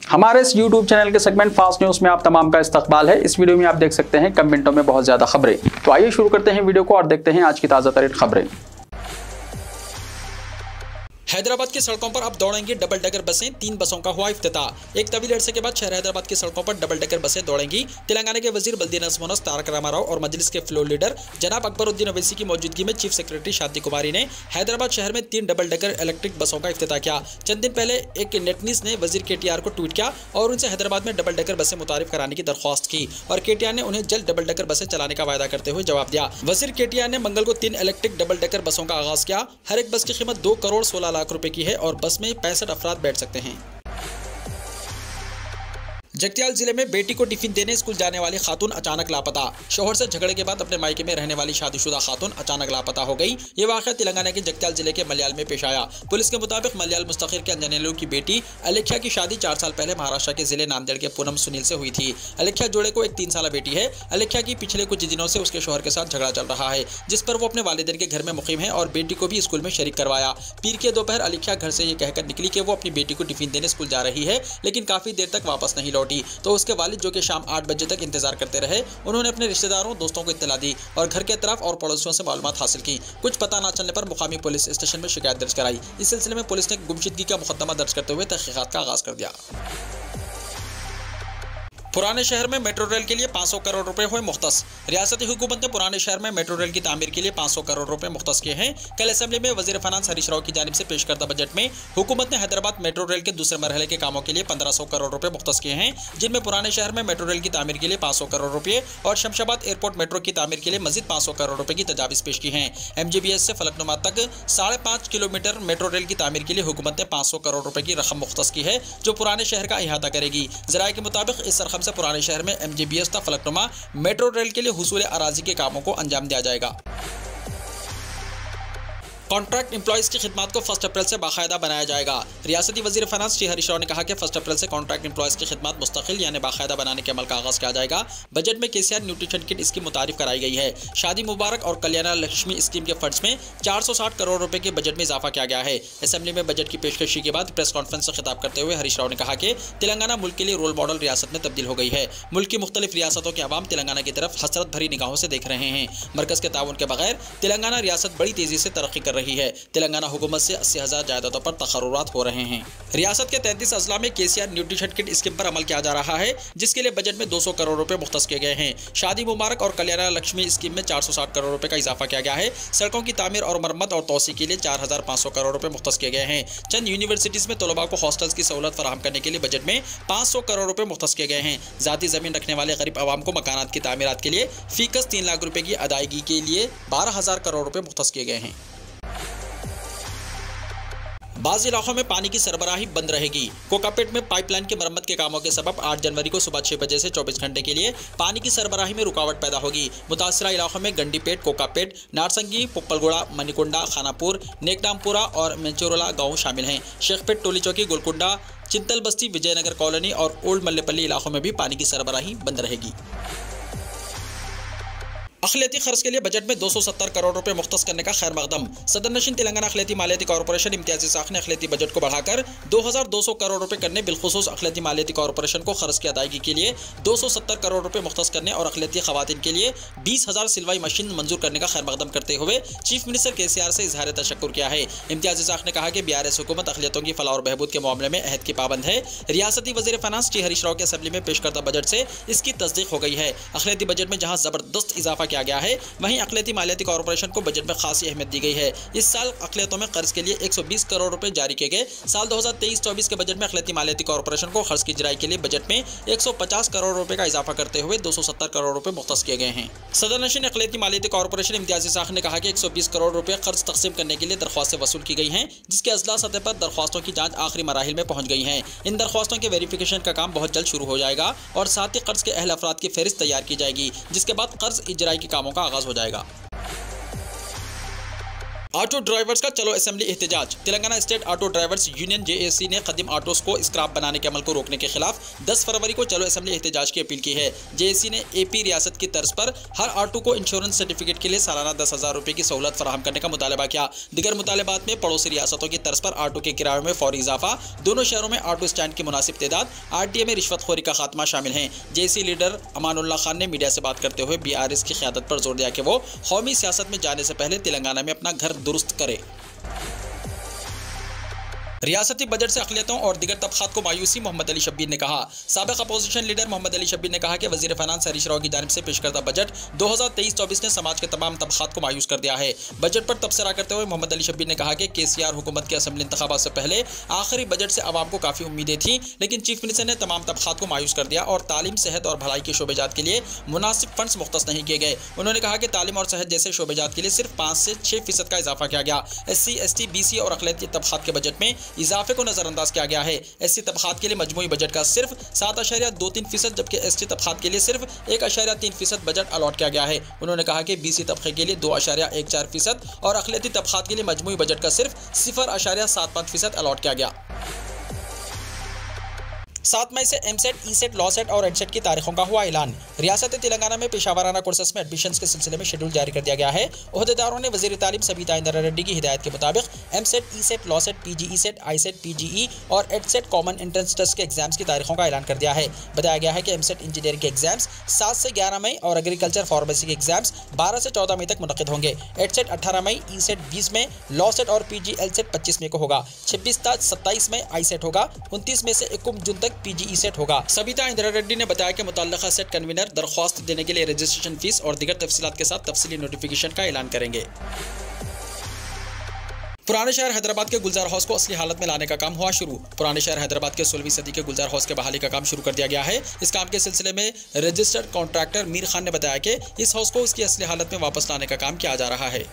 हमारे इस YouTube channel के सेगमेंट फास्ट न्यूज में आप तमाम का इस्तकबाल है। इस वीडियो में आप देख सकते हैं कम मिनटों में बहुत ज्यादा खबरें। तो आइए शुरू करते हैं वीडियो को और देखते हैं आज की ताजा तरीन खबरें। हैदराबाद की सड़कों पर अब दौड़ेंगी डबल डेकर बसें, 3 बसों का हुआ इफ्तिताह। एक तवील अरसे के बाद शहर हैदराबाद की सड़कों पर डबल डेकर बसें दौड़ेंगी। तेलंगाना के वजीर बल्दी नज़्म तारक रामाराव और मजलिस के फ्लोर लीडर जनाब अकबरुद्दीन अवैसी की मौजूदगी में चीफ सेक्रेटरी शांति कुमारी ने हैदराबाद शहर में 3 डबल डेकर इलेक्ट्रिक बसों का इफ्तिताह किया। चंद दिन पहले एक नेटनीस ने वजीर KTR को ट्वीट किया और उनसे हैदराबाद में डबल डेकर बसें मुतारिफ कराने की दरख्वास्त की और KTR ने उन्हें जल्द डबल डेकर बसें चलाने का वायदा करते हुए जवाब दिया। वजीर KTR ने मंगल को 3 इलेक्ट्रिक डबल डेकर बसों का आगाज किया। हर एक बस की कीमत 2 करोड़ 16 लाख रुपए की है और बस में 65 अफराद बैठ सकते हैं। जगतियाल जिले में बेटी को टिफिन देने स्कूल जाने वाली खातून अचानक लापता। शोहर से झगड़े के बाद अपने मायके में रहने वाली शादीशुदा खातून अचानक लापता हो गई। ये वाक़या तेलंगाना के जगतियाल जिले के मलयाल में पेश आया। पुलिस के मुताबिक मलयाल मुस्तखिर के अंजनेलू की बेटी अलेख्या की शादी 4 साल पहले महाराष्ट्र के जिले नांदेड़ के पूनम सुनील से हुई थी। अलेख्या जोड़े को एक 3 साल बेटी है। अलेख्या की पिछले कुछ दिनों से उसके शोहर के साथ झगड़ा चल रहा है, जिस पर वो अपने वालिदैन के घर में मुकीम है और बेटी को भी स्कूल में शरीक करवाया। पीर के दोपहर अलेख्या घर से ये कहकर निकली कि वो अपनी बेटी को टिफिन देने स्कूल जा रही है, लेकिन काफी देर तक वापस नहीं लौटी। तो उसके वालिद जो कि शाम 8 बजे तक इंतजार करते रहे, उन्होंने अपने रिश्तेदारों दोस्तों को इत्तला दी और घर के अतराफ और पड़ोसियों से मालूमात हासिल की। कुछ पता न चलने पर मुकामी पुलिस स्टेशन में शिकायत दर्ज कराई। इस सिलसिले में पुलिस ने गुमशुदगी का मुकदमा दर्ज करते हुए तहकीकात का आगाज कर दिया। पुराने शहर में मेट्रो रेल के लिए 500 करोड़ रुपए हुए मुख्तस। रियासती हुकूमत ने पुराने शहर में मेट्रो रेल की तामीर के लिए 500 करोड़ रुपए मुख्तस किए हैं। कल असेंबली में वजीर फाइनेंस हरीश राव की जानिब से पेश करदा बजट में हुकूमत ने हैदराबाद मेट्रो रेल के दूसरे मरहले के कामों के लिए 1500 करोड़ रुपए मुख्तस किए हैं, जिनमें पुराने शहर में मेट्रो रेल की तामीर के लिए 500 करोड़ रुपए और शमशाबाद एयरपोर्ट मेट्रो की तामीर के लिए मजीद 500 करोड़ रुपए की तजावीज़ पेश की हैं। MGBS से फलकनुमा तक 5.5 किलोमीटर मेट्रो रेल की तामीर के लिए हुकूमत ने 500 करोड़ रुपए की रकम मुख्तस की है, जो पुराने शहर का अहाता करेगी। ज़राए के मुताबिक इस रकम से पुराने शहर में MGBS तक फलकनुमा मेट्रो रेल के लिए हुसूल अराजी के कामों को अंजाम दिया जाएगा। कॉन्ट्रैक्ट एम्प्लॉइज की खिदमत को 1 अप्रैल से बाकायदा बनाया जाएगा। रियासती वजीर फाइनेंस श्री हरीश राव ने कहा कि 1 अप्रैल से कॉन्ट्रैक्ट एम्प्लॉइज की खिदमत मुस्तकिल यानी बाकायदा बनाने के अमल का आगाज किया जाएगा। बजट में KCR न्यूट्रिशन किट इसकी मुतारिफ कराई गई है। शादी मुबारक और कल्याण लक्ष्मी स्कीम के फंड्स में 460 करोड़ रुपए के बजट में इजाफा किया गया है। असेंबली में बजट की पेशकशी के बाद प्रेस कॉन्फ्रेंस से खिताब करते हुए हरीश राव ने कहा कि तेलंगाना मुल्क के लिए रोल मॉडल रियासत में तब्दील हो गई है। मुल्क की मुख्तलिफ रियासतों के अवाम तेलंगाना की तरफ हसरत भरी निगाहों से देख रहे हैं। मरकज के ताउन के बगैर तेलंगाना रियासत बड़ी तेजी से तरक्की कर रही है। तेलंगाना हुकूमत से 80,000 जायदादों पर तकर्रुरात हो रहे हैं। रियासत के 33 अजला में KCR न्यूट्रिशन किट स्कीम पर अमल किया जा रहा है, जिसके लिए बजट में 200 करोड़ रुपए मुख्तस किए गए हैं। शादी मुबारक और कल्याण लक्ष्मी स्कीम में 460 करोड़ रुपए का इजाफा किया गया है। सड़कों की तामीर और मरम्मत और तोसी के लिए 4500 करोड़ रुपए मुख्तस किए गए हैं। चंद यूनिवर्सिटीज में तलबा को हॉस्टल्स की सहूलत फराहम करने के लिए बजट में 500 करोड़ रुपए मुख्तस किए गए हैं। जाती जमीन रखने वाले गरीब अवाम को मकानात की तामीरात के लिए फीकस 3 लाख रुपए की अदायगी के लिए 12,000 करोड़ रुपए मुख्तस किए गए हैं। बाज़ इलाकों में पानी की सरबराही बंद रहेगी। कोकापेट में पाइपलाइन की मरम्मत के कामों के सबब 8 जनवरी को सुबह 6 बजे से 24 घंटे के लिए पानी की सरबराही में रुकावट पैदा होगी। मुतासरा इलाकों में गंडीपेट, कोकापेट, नारसंगी, पुप्पलगोड़ा, मणिकुंडा, खानापुर, नेकडामपुरा और मेंचोरोला गाँव शामिल हैं। शेखपेट, टोली चौकी, गोलकुंडा, चिंतल बस्ती, विजयनगर कॉलोनी और ओल्ड मल्लेपल्ली इलाकों में भी पानी की सरबराही बंद रहेगी। अखिलती खर्च के लिए बजट में 270 करोड़ रुपए मुख्तस करने का खैर मकदम। सदर नशीन तेलंगाना अखिलती मालियाती कॉर्पोरेशन इम्तियाजी साख ने अखिलती बजट को बढ़ाकर 2200 करोड़ रुपए करने, बिलखुसूस अखिलती मालियाती कॉर्पोरेशन को खर्च की अदायगी के लिए 270 करोड़ रुपए मुख्तस करने और अखिलती खवातीन के लिए 20,000 सिलवाई मशीन मंजूर करने का खैर मकदम करते हुए चीफ मिनिस्टर KCR से इजहार तशक्कुर किया है। इम्तियाजी साख ने कहा कि BRS हुकूमत अखिलियतों की फलाह और बहबूद के मामले में अहद की पाबंद है। रियासती वजीर फाइनेंस श्री हरीश राव के असेंबली में पेश करदा बजट से इसकी तस्दीक हो गई है। अखिलती बजट में जहां जबरदस्त इजाफा किया गया है, वहीं अखिलती मालियाती कॉर्पोरेशन को बजट में खासी अहमियत दी गई है। इस साल अखिलियतों में कर्ज के लिए 120 करोड़ रुपए जारी किए गए। साल 2023-24 के बजट में अखिलती मालियाती कॉर्पोरेशन को खर्च की इजराई के लिए बजट में 150 करोड़ रुपए का इजाफा करते हुए 270 करोड़ रुपए मुख्तस किए गए हैं। सदर नशीन अखिलती मालियाती कॉर्पोरेशन इम्तियाजी साख ने कहा कि 120 करोड़ रुपए कर्ज तकसीम करने के लिए दरख्वास्तें वसूल की गई हैं, जिसके अजला सतह पर दरख्वास्तों की जांच आखिरी मराहिल में पहुंच गई हैं। इन दरख्वास्तों के वेरिफिकेशन का काम बहुत जल्द शुरू हो जाएगा और साथ ही कर्ज के अहल अफराद की फहरिस्त तैयार की जाएगी, जिसके बाद कर्ज इजराई के कामों का आगाज हो जाएगा। ऑटो ड्राइवर्स का चलो असेंबली एहतजाज। Telangana state auto drivers union JAC ने कदीम ऑटोस को स्क्रैप बनाने के अमल को रोकने के खिलाफ 10 फरवरी को चलो असेंबली एहतजाज की अपील की है। जेएसी ने एपी रियासत की तर्ज पर हर ऑटो को इंश्योरेंस सर्टिफिकेट के लिए सालाना 10,000 रुपए की सहूलत फराहम करने का मुतालबा किया। दीगर मुतालबात में पड़ोसी रियासतों की तर्ज पर ऑटो के किरायों में फौरी इजाफा, दोनों शहरों में ऑटो स्टैंड की मुनासिब तादाद, आरटीए में रिश्वतखोरी का खात्मा शामिल हैं। जेएसी लीडर अमानुल्लाह खान ने मीडिया से बात करते हुए बीआरएस की क़यादत पर जोर दिया कि वो कौमी सियासत में जाने से पहले तेलंगाना में अपना घर दुरुस्त करे। रियासती बजट से अक़लियतों और दिगर तबक़ात को मायूसी, मोहम्मद अली शब्बीर ने कहा। साबिक़ अपोजिशन लीडर मोहम्मद अली शब्बीर ने कहा कि वज़ीर फ़ाइनेंस हरीश राव की जानिब से पेश करदा बजट 2023-24 ने समाज के तमाम तबक़ात को मायूस कर दिया है। बजट पर तबसरा करते हुए मोहम्मद अली शब्बीर ने कहा कि केसीआर हुकूमत के असेंबली इंतखाबात से पहले आखिरी बजट से आवाम को काफ़ी उम्मीदें थीं, लेकिन चीफ मिनिस्टर ने तमाम तबक़ात को मायूस कर दिया और तालीम, सेहत और भलाई के शोबेजात के लिए मुनासिब फंड्स मुख्तस नहीं किए गए। उन्होंने कहा कि तालीम और सेहत जैसे शोबेजात के लिए सिर्फ 5 से 6% का इजाफा किया गया। SC, ST, BC और अक़लियती तबक़ात के बजट में इजाफे को नजर अंदाज किया गया है। SC तबक़ात के लिए मजमूई बजट का सिर्फ 7.23%, जबकि ST तबक़ात के लिए सिर्फ 1.3% बजट अलॉट किया गया है। उन्होंने कहा कि BC तबक़े के लिए 2.14% और अक़लियती तबक़ात के लिए मजमूई बजट का सिर्फ 0.75% अलॉट किया गया। 7 मई से एमसेट, ईसेट, लॉसेट और एडसेट की तारीखों का हुआ ऐलान। रियासत तेलंगाना में पेशावराना कोर्सेस में एडमिशन्स के सिलसिले में शेड्यूल जारी कर दिया गया है। ओहदेदारों ने वज़ीर तालीम सबीता इंदिरा रेड्डी की हिदायत के मुताबिक EAMCET, ECET, LAWCET, PG CET, ICET, PGE और एडसेट कॉमन एंट्रेंस टेस्ट के एग्जाम्स की तारीखों का ऐलान कर दिया है। बताया गया है कि एमसेट इंजीनियरिंग के एग्जाम्स 7 से 11 मई और एग्रीकल्चर फार्मेसी के एग्जाम्स 12 से 14 मई तक मुनक़िद होंगे। एडसेट 18 मई, ईसेट 20 में, लॉसेट और PG एलसेट 25 मई को होगा। 26 से 27 में आईसेट होगा। 29 में से 21 जून तक PGE सेट होगा। सबीता इंदिरा रेड्डी ने बताया कि मुतल्लिका सेट कन्वीनर दरख्वास्त देने के लिए रजिस्ट्रेशन फीस और दीगर तफसीलात के साथ तफसीली नोटिफिकेशन का ऐलान करेंगे। पुराने शहर हैदराबाद के गुलजार हाउस को असली हालत में लाने का काम हुआ शुरू। पुराने शहर हैदराबाद के 16वीं सदी के गुलजार हाउस के बहाली का काम शुरू कर दिया गया है। इस काम के सिलसिले में रजिस्टर्ड कॉन्ट्रैक्टर मीर खान ने बताया कि इस हाउस को इसकी असली हालत में वापस लाने का काम किया जा रहा है।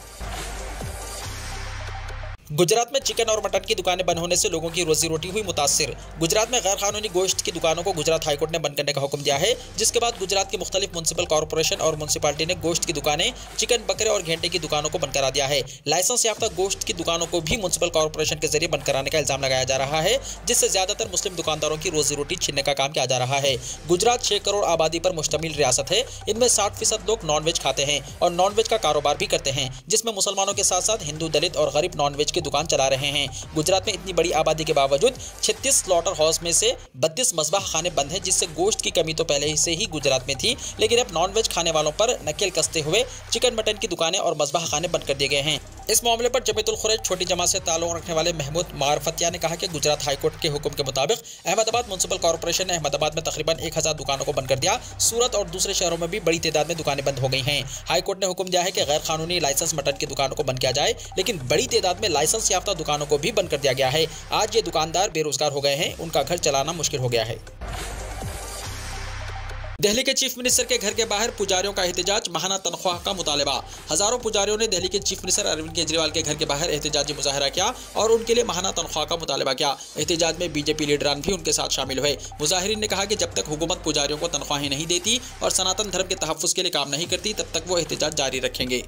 गुजरात में चिकन और मटन की दुकानें बंद होने से लोगों की रोजी रोटी हुई मुतासिर। गुजरात में गैर कानूनी गोश्त की दुकानों को गुजरात हाईकोर्ट ने बंद करने का हुक्म दिया है, जिसके बाद गुजरात की मुख्तलिफ म्युनिसिपल कॉर्पोरेशन और म्युनिसिपैलिटी ने गोश्त की दुकानें, चिकन, बकरे और घेंटे की दुकानों को बंद करा दिया है। लाइसेंस याफ्ता गोश्त की दुकानों को भी म्युनिसिपल कॉर्पोरेशन के जरिए बंद कराने का इल्जाम लगाया जा रहा है, जिससे ज्यादातर मुस्लिम दुकानदारों की रोजी रोटी छीनने का काम किया जा रहा है। गुजरात 6 करोड़ आबादी पर मुश्तमिल रियासत है। इनमें 60% लोग नॉनवेज खाते हैं और नॉनवेज का कारोबार भी करते हैं, जिसमें मुसलमानों के साथ साथ हिंदू, दलित और गरीब नॉनवेज की दुकान चला रहे हैं। गुजरात में इतनी बड़ी आबादी के बावजूद 36 स्लॉटर हाउस में से 32 मज़बाह खाने बंद हैं, जिससे गोश्त की कमी तो पहले से ही गुजरात में थी, लेकिन अब नॉनवेज खाने वालों पर नकेल कसते हुए चिकन, मटन की दुकानें और मज़बाह खाने बंद कर दिए गए हैं। इस मामले पर जमीयतुल खुरैश छोटी जमात से ताल्लुक़ रखने वाले महमूद मारफतिया ने कहा कि गुजरात हाईकोर्ट के हुक्म के मुताबिक अहमदाबाद म्युनिसिपल कॉर्पोरेशन ने अहमदाबाद में तकरीबन 1000 दुकानों को बंद कर दिया। सूरत और दूसरे शहरों में भी बड़ी तादाद में दुकानें बंद हो गई हैं। हाईकोर्ट ने हुक्म दिया है कि गैर कानूनी लाइसेंस मटन की दुकानों को बंद किया जाए, लेकिन बड़ी तादाद में लाइसेंस याफ्ता दुकानों को भी बंद कर दिया गया है। आज ये दुकानदार बेरोजगार हो गए हैं, उनका घर चलाना मुश्किल हो गया है। दिल्ली के चीफ मिनिस्टर के घर के बाहर पुजारियों का एहतजाज, महाना तनख्वाह का मुतालबा। हजारों पुजारियों ने दिल्ली के चीफ मिनिस्टर अरविंद केजरीवाल के घर के बाहर एहतजाजी मुजाहरा किया और उनके लिए महाना तनख्वाह का मुतालबा किया। एहतजाज में बीजेपी लीडरान भी उनके साथ शामिल हुए। मुजाहिरीन ने कहा कि जब तक हुकूमत पुजारियों को तनख्वाहें नहीं देती और सनातन धर्म के तहफ़्फ़ुज़ के लिए काम नहीं करती, तब तक वो एहतजाज जारी रखेंगे।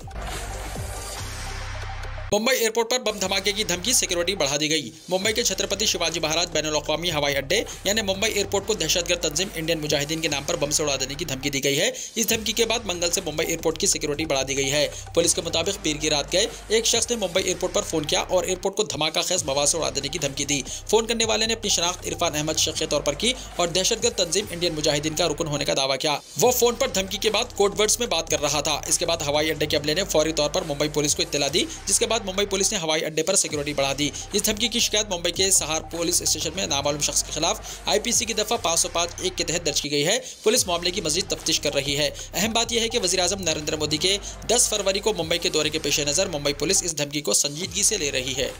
मुंबई एयरपोर्ट पर बम धमाके की धमकी, सिक्योरिटी बढ़ा दी गई। मुंबई के छत्रपति शिवाजी महाराज बैनुल-अक़वामी हवाई अड्डे यानी मुंबई एयरपोर्ट को दहशतगर्द तंजीम इंडियन मुजाहिदीन के नाम पर बम से उड़ा देने की धमकी दी गई है। इस धमकी के बाद मंगल से मुंबई एयरपोर्ट की सिक्योरिटी बढ़ा दी गई है। पुलिस के मुताबिक पीर की रात गए एक शख्स ने मुंबई एयरपोर्ट पर फोन किया और एयरपोर्ट को धमाका खेज मवाद से उड़ा देने की धमकी दी। फोन करने वाले ने अपनी शनाख्त इरफान अहमद शेख के तौर पर की और दहशतगर्द तंजीम इंडियन मुजाहिदीन का रुकन होने का दावा किया। वो फोन पर धमकी के बाद कोड वर्ड्स में बात कर रहा था। इसके बाद हवाई अड्डे के अमले ने फौरी तौर पर मुंबई पुलिस को इत्तला दी, जिसके बाद मुंबई पुलिस ने हवाई अड्डे पर सिक्योरिटी बढ़ा दी। इस धमकी की शिकायत मुंबई के सहार पुलिस स्टेशन में नामालूम शख्स के खिलाफ IPC की दफा 505(1) के तहत दर्ज की गई है। पुलिस मामले की मजीद तफ्तीश कर रही है। अहम बात यह है कि वज़ीर-ए-आज़म नरेंद्र मोदी के 10 फरवरी को मुंबई के दौरे के पेश नज़र मुंबई पुलिस इस धमकी को संजीदगी से ले रही है।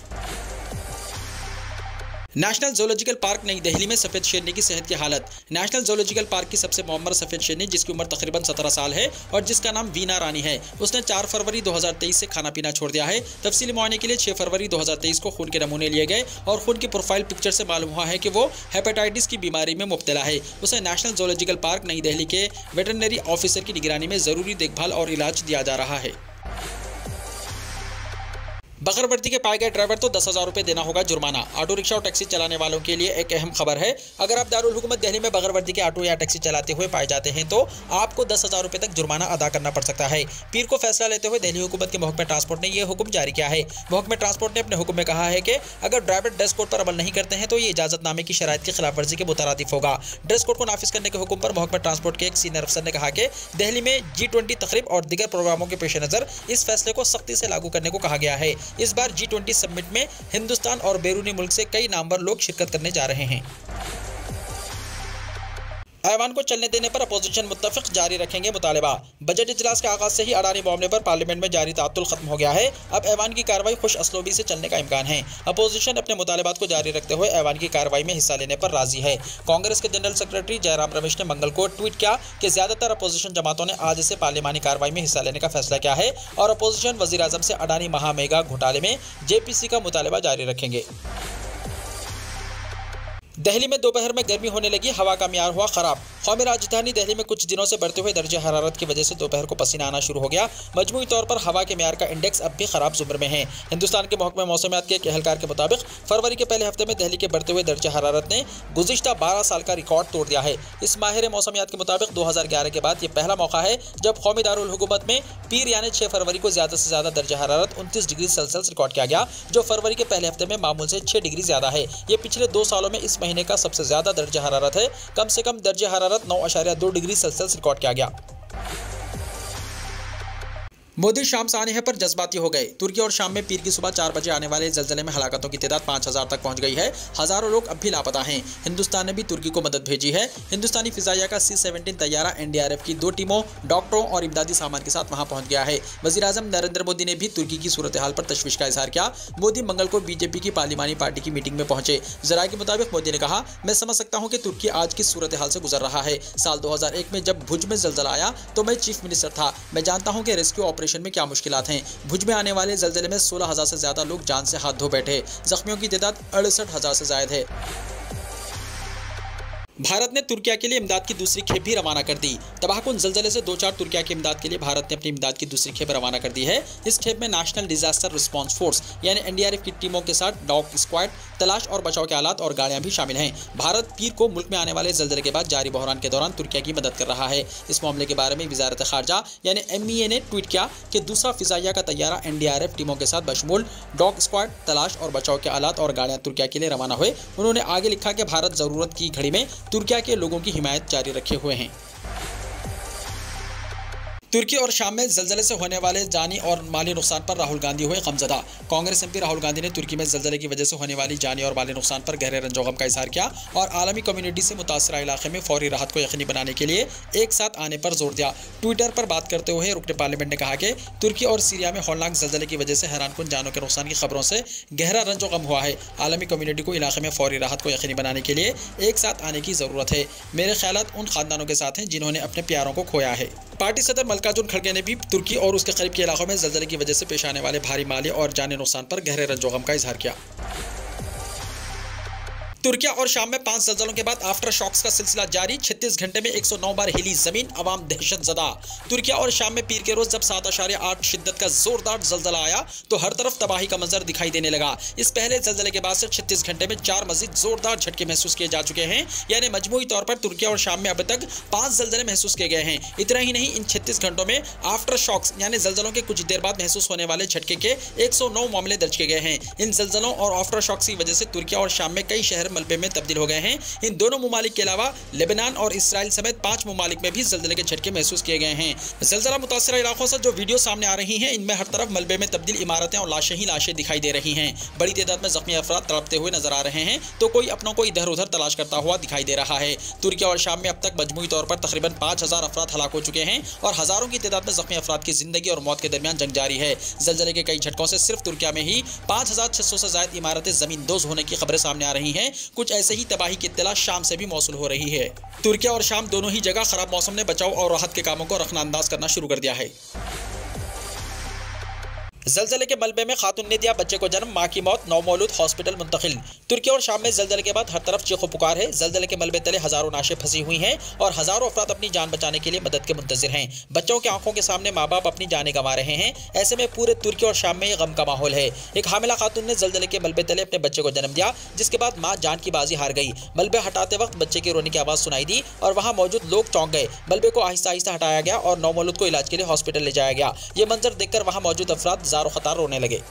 नेशनल ज़ूलॉजिकल पार्क नई दिल्ली में सफ़ेद शेरनी की सेहत की हालत। नेशनल ज़ूलॉजिकल पार्क की सबसे मुअम्मर सफ़ेद शेरनी, जिसकी उम्र तकरीबन 17 साल है और जिसका नाम वीना रानी है, उसने 4 फरवरी 2023 से खाना पीना छोड़ दिया है। तफसीली मुआयने के लिए 6 फरवरी 2023 को खून के नमूने लिए गए और खून की प्रोफाइल पिक्चर से मालूम हुआ है कि वो हेपेटाइटिस की बीमारी में मुब्तला है। उसे नेशनल ज़ूलॉजिकल पार्क नई दिल्ली के वेटरनरी ऑफिसर की निगरानी में ज़रूरी देखभाल और इलाज दिया जा रहा है। बगैर वर्दी के पाए गए ड्राइवर तो 10,000 रुपए देना होगा जुर्माना। ऑटो रिक्शा और टैक्सी चलाने वालों के लिए एक अहम खबर है। अगर आप दारुल हुकूमत दिल्ली में बगैर वर्दी के ऑटो या टैक्सी चलाते हुए पाए जाते हैं तो आपको 10,000 रुपए तक जुर्माना अदा करना पड़ सकता है। पीर को फैसला लेते हुए दिल्ली हुकूमत के महकमे ट्रांसपोर्ट ने यह हुक्म जारी किया है। महकमे ट्रांसपोर्ट ने अपने हुक्म में कहा है कि अगर ड्राइवर ड्रेस कोड पर अमल नहीं करते हैं तो ये इजाजतनामे की शराइत की खिलाफ वर्जी के मुतरादिफ होगा। ड्रेस कोड को नाफिज करने के हुक्म पर महकमे ट्रांसपोर्ट के एक सीनियर अफसर ने कहा कि दिल्ली में G20 तकरीब और दीगर प्रोग्रामों के पेश नजर इस फैसले को सख्ती से लागू करने को कहा गया है। इस बार G20 समिट में हिंदुस्तान और बैरूनी मुल्क से कई नामवर लोग शिरकत करने जा रहे हैं। ऐवान को चलने देने पर अपोजिशन मुत्तफिक जारी रखेंगे मुतालिबा। बजट इजलास के आगाज से ही अडानी मामले पर पार्लियामेंट में जारी ताअत्तुल खत्म हो गया है। अब ऐवान की कार्रवाई खुश असलोबी से चलने का इम्कान है। अपोजिशन अपने मुतालिबात को जारी रखते हुए ऐवान की कार्रवाई में हिस्सा लेने पर राजी है। कांग्रेस के जनरल सेक्रेटरी जयराम रमेश ने मंगल को ट्वीट किया कि ज्यादातर अपोजिशन जमातों ने आज से पार्लियामानी कार्रवाई में हिस्सा लेने का फैसला किया है और अपोजिशन वजीर आजम से अडानी महामेगा घोटाले में JPC का मुतालिबा जारी रखेंगे। दिल्ली में दोपहर में गर्मी होने लगी, हवा का मियार हुआ खराब। कौमी राजधानी दिल्ली में कुछ दिनों से बढ़ते हुए दर्जे हरारत की वजह से दोपहर को पसीना आना शुरू हो गया। मजमूई तौर पर हवा के मियार का इंडेक्स अब भी खराब जुम्र में है। हिंदुस्तान के महकमे मौसमियात के एक एहलकार के मुताबिक फरवरी के पहले हफ्ते में दिल्ली के बढ़ते हुए दर्जे हरारत ने गुज़िश्ता 12 साल का रिकॉर्ड तोड़ दिया है। इस माहिर मौसमियात के मुताबिक 2011 के बाद ये पहला मौका है जब कौमी दारुल हुकूमत में पीर यानी 6 फरवरी को ज्यादा से ज्यादा दर्जा हरारत 29 डिग्री सेल्सियस रिकॉर्ड किया गया, जो फरवरी के पहले हफ्ते में मामूल से 6 डिग्री ज्यादा है। ये पिछले 2 सालों में इस महीने का सबसे ज्यादा दर्जा हरारत है। कम से कम दर्जा हरारत 9.2 डिग्री सेल्सियस रिकॉर्ड किया गया। मोदी शाम से आने हैं पर जज्बाती हो गए। तुर्की और शाम में पीर की सुबह 4 बजे आने वाले जल्जले में हलाकतों की तादाद 5,000 तक पहुंच गई है। हजारों लोग अब भी लापता हैं। हिंदुस्तान ने भी तुर्की को मदद भेजी है। हिंदुस्तानी फिजाइया का C-17 तैयारा NDRF की 2 टीमों, डॉक्टरों और इमदादी सामान के साथ वहां पहुंच गया है। वजीर आजम नरेंद्र मोदी ने भी तुर्की की सूरत हाल पर तशवीश का इजहार किया। मोदी मंगल को BJP की पार्लिमानी पार्टी की मीटिंग में पहुंचे। जराये के मुताबिक मोदी ने कहा, मैं समझ सकता हूं कि तुर्की आज किस सूरत हाल से गुजर रहा है। साल 2001 में जब भुज में जल्जला आया तो मैं चीफ मिनिस्टर था। मैं जानता हूं कि रेस्क्यू ऑपरेशन में क्या मुश्किलात हैं। भुज में आने वाले जल्जले में 16,000 से ज्यादा लोग जान से हाथ धो बैठे। जख्मियों की तादाद 68,000 से ज्यादा है। भारत ने तुर्किया के लिए इमदाद की दूसरी खेप भी रवाना कर दी। तबाहकुन जल्जले से 2-4 तुर्किया की इमदाद के लिए भारत ने अपनी इमदाद की दूसरी खेप रवाना कर दी है। इस खेप में नेशनल डिजास्टर रिस्पांस फोर्स यानी NDRF की टीमों के साथ डॉग स्क्वाड, तलाश और बचाव के आलात और गाड़ियां भी शामिल हैं। भारत पीर को मुल्क में आने वाले जल्जले के बाद जारी बहरान के दौरान तुर्किया की मदद कर रहा है। इस मामले के बारे में वजारत खारजा यानी MEA ने ट्वीट किया कि दूसरा फिजाइया का तैयारा NDRF टीमों के साथ बशमूल डॉग स्क्वाड, तलाश और बचाव के आलात और गाड़ियां तुर्किया के लिए रवाना हुए। उन्होंने आगे लिखा कि भारत जरूरत की घड़ी में तुर्किया के लोगों की हिमायत जारी रखे हुए हैं। तुर्की और शाम में जल्जले से होने वाले जानी और माली नुकसान पर राहुल गांधी हुए गमजदा। कांग्रेस MP राहुल गांधी ने तुर्की में जल्जले की वजह से होने वाली जानी और माली नुकसान पर गहरे रंजोगम का इजहार किया और आलमी कम्युनिटी से मुतासरा इलाके में फौरी राहत को यकीनी बनाने के लिए एक साथ आने पर जोर दिया। ट्विटर पर बात करते हुए रुकने पार्लियामेंट ने कहा कि तुर्की और सीरिया में हौलनाक जल्जले की वजह से हैरानकुन जानों के नुकसान की खबरों से गहरा रंजोगम हुआ है। आलमी कम्युनिटी को इलाके में फौरी राहत को यकीनी बनाने के लिए एक साथ आने की जरूरत है। मेरे ख्यालात उन खानदानों के साथ हैं जिन्होंने अपने प्यारों को खोया है। पार्टी सदर मल्काजुन खड़गे ने भी तुर्की और उसके करीब के इलाकों में जल्जले की वजह से पेश आने वाले भारी माली और जानी नुकसान पर गहरे रंजोगम का इजहार किया। तुर्किया और शाम में 5 जल्जलों के बाद आफ्टर शॉक्स का सिलसिला जारी। 36 घंटे में 109 बार हिली जमीन, अवाम दहशत ज़दा। तुर्किया और शाम में पीर के रोज जब 7.8 शिद्दत का जोरदार जल्जला आया तो हर तरफ तबाही का मंजर दिखाई देने लगा। इस पहले जल्जले के बाद से 36 घंटे में 4 मजीद जोरदार झटके महसूस किए जा चुके हैं। यानी मजमूई तौर पर तुर्किया और शाम में अब तक 5 जल्जले महसूस किए गए हैं। इतना ही नहीं, इन 36 घंटों में आफ्टर शॉक्स यानी जल्जलों के कुछ देर बाद महसूस होने वाले झटके के 109 मामले दर्ज किए गए हैं। इन जल्जलों और आफ्टर शॉक्स की वजह से तुर्किया और शाम में कई शहर मलबे में तब्दील हो गए हैं। इन दोनों मुमालिक के अलावा लेबनान और इसराइल समेत 5 मुमालिक में भी जल्जले के झटके महसूस किए गए हैं। जल्जला मुतासरा इलाकों से जो वीडियो सामने आ रही हैं, इनमें हर तरफ मलबे में तब्दील इमारतें और लाशें ही लाशें दिखाई दे रही हैं। बड़ी तादाद में जख्मी अफराद तड़पते हुए नजर आ रहे हैं तो कोई अपनों को इधर उधर तलाश करता हुआ दिखाई दे रहा है। तुर्किया और शाम में अब तक मजमूई तौर पर तकरीबन 5,000 अफराद हलाक हो चुके हैं और हजारों की तादाद में जख्मी अफराद की जिंदगी और मौत के दरमियान जंग जारी है। जल्जले के कई झटकों से सिर्फ तुर्किया में ही 5,600 से ज्यादा इमारतें जमींदोज होने की खबरें सामने आ रही हैं। कुछ ऐसे ही तबाही की इत्तला शाम से भी मौसूल हो रही है। तुर्किया और शाम दोनों ही जगह खराब मौसम ने बचाव और राहत के कामों को रखना अंदाज करना शुरू कर दिया है। जलजले के मलबे में खातून ने दिया बच्चे को जन्म, मां की मौत, नौमौलूद हॉस्पिटल मुंतकिल। तुर्की और शाम में जलजले के बाद हर तरफ चीखो पुकार है। जलजले के मलबे तले हजारों नाशें फंसी हुई हैं और हजारों अफराद अपनी जान बचाने के लिए मदद के मुंतजिर हैं। बच्चों की आंखों के सामने माँ बाप अपनी जानें गंवा रहे हैं। ऐसे में पूरे तुर्की और शाम में गम का माहौल है। एक हामिला खातून ने जलजले के मलबे तले अपने बच्चे को जन्म दिया, जिसके बाद मां जान की बाजी हार गई। मलबे हटाते वक्त बच्चे की रोने की आवाज सुनाई दी और वहां मौजूद लोग चौंक गए। मलबे को आहिस्ता आहिस्ता हटाया गया और नौमौलूद को इलाज के लिए हॉस्पिटल ले जाया गया। ये मंजर देखकर वहां मौजूद अफराद ज़ारो ख़तार रोने लगे।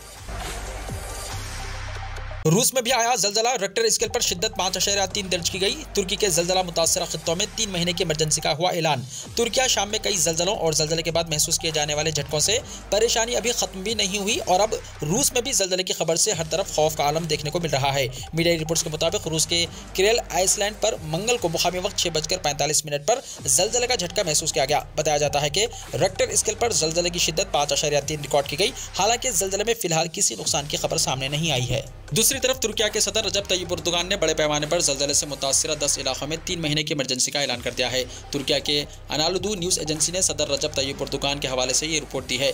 रूस में भी आया जलजला, रेक्टर स्केल पर शिद्दत 5.3 दर्ज की गई। तुर्की के जलजला मुतासरा खित्तों में 3 महीने की इमरजेंसी का हुआ ऐलान। तुर्की शाम में कई जलजलों और जलजले के बाद महसूस किए जाने वाले झटकों से परेशानी अभी खत्म भी नहीं हुई और अब रूस में भी जलजले की खबर से हर तरफ खौफ का आलम देखने को मिल रहा है। मीडिया रिपोर्ट्स के मुताबिक रूस के किरेल आइसलैंड पर मंगल को मुकामी वक्त 6:45 पर जलजले का झटका महसूस किया गया। बताया जाता है कि रेक्टर स्केल पर जलजले की शिद्दत 5.3 रिकॉर्ड की गई। हालांकि जलजले में फिलहाल किसी नुकसान की खबर सामने नहीं आई है। दूसरी तरफ तुर्की के सदर रजब तय्यिप एर्दोगान ने बड़े पैमाने पर जलजले से मुतासिरा 10 इलाकों में 3 महीने की इमरजेंसी का ऐलान कर दिया है। तुर्की के अनालुदू न्यूज़ एजेंसी ने सदर रजब तय्यिप एर्दोगान के हवाले से ये रिपोर्ट दी है।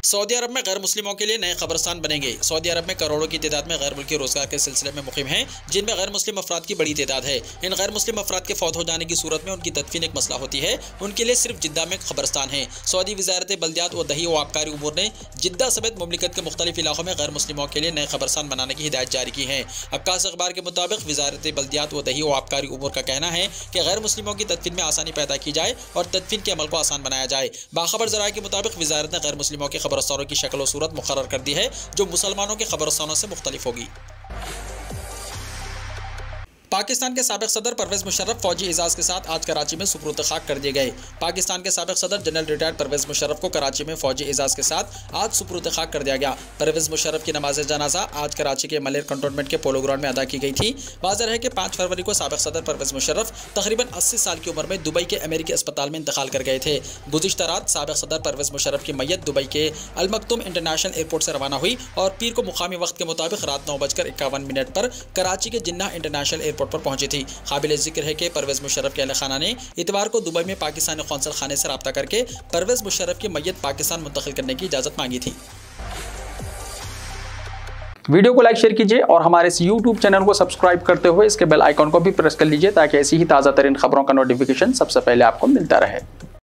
सऊदी अरब में गैर मुस्लिमों के लिए नए कब्रिस्तान बनेंगे। सऊदी अरब में करोड़ों की तादाद में गैर मुल्की रोजगार के सिलसिले में मुकीम हैं, जिनमें गैर मुस्लिम अफराद की बड़ी तादाद है। इन गैर मुस्लिम अफराद के फौत हो जाने की सूरत में उनकी तदफीन एक मसला होती है। उनके लिए सिर्फ जिद्दा में कब्रिस्तान है। सऊदी वज़ारत बल्दियात व दही व आबकारी उमूर ने जिद्दा समेत मुमलिकत के मुख्तलिफ इलाकों में गैर मुस्लिमों के लिए नए कब्रिस्तान बनाने की हिदायत जारी की है। अक्कास अखबार के मुताबिक वज़ारत बल्दियात व दही व आबकारी उमूर का कहना है कि गैर मुस्लिमों की तदफीन में आसानी पैदा की जाए और तदफीन के अमल को आसान बनाया जाए। बाखबर ज़राए के मुताबिक वज़ारत ने गैर मुस्लिमों के कब्रिस्तानों की शक्ल सूरत मुकर्रर कर दी है, जो मुसलमानों के कब्रिस्तानों से मुख्तलिफ होगी। पाकिस्तान के साबिक सदर परवेज़ मुशर्रफ फौजी एजाज़ के साथ आज कराची में सुपुर्द खाक कर दिए गए। पाकिस्तान के साबिक सदर जनरल रिटायर्ड परवेज़ मुशर्रफ को कराची में फौजी एजाज़ के साथ आज सुपुर्द खाक कर दिया गया। परवेज़ मुशर्रफ की नमाज जनाजा आज कराची के मलेर कंटोनमेंट के पोलो ग्राउंड में अदा की गई थी। वाज़ेह है कि 5 फरवरी को साबिक सदर परवेज़ मुशर्रफ तकरीबन 80 साल की उम्र में दुबई के अमेरिकी अस्पताल में इंतकाल कर गए थे। गुज़िश्ता रात साबिक सदर परवेज़ मुशर्रफ की मैयत दुबई के अल मक्तूम इंटरनेशनल एयरपोर्ट से रवाना हुई और पीर को मुकामी वक्त के मुताबिक रात 9:51 पर कराची के जिन्ना इंटरनेशनल एयरपोर्ट पर पहुंची थी। काबिल जिक्र है कि परवेज़ मुशर्रफ के अहल खाना ने इतवार को दुबई में पाकिस्तानी कौंसल खाने से रब्ता करके परवेज़ मुशर्रफ की मैयत पाकिस्तान मुंतकिल करने की इजाज़त मांगी थी। वीडियो को लाइक शेयर कीजिए और हमारे इस YouTube चैनल को सब्सक्राइब करते हुए इसके बेल आइकॉन को भी प्रेस कर लीजिए, ताकि ऐसी ही ताज़ा तरीन खबरों का नोटिफिकेशन सबसे पहले आपको मिलता रहे।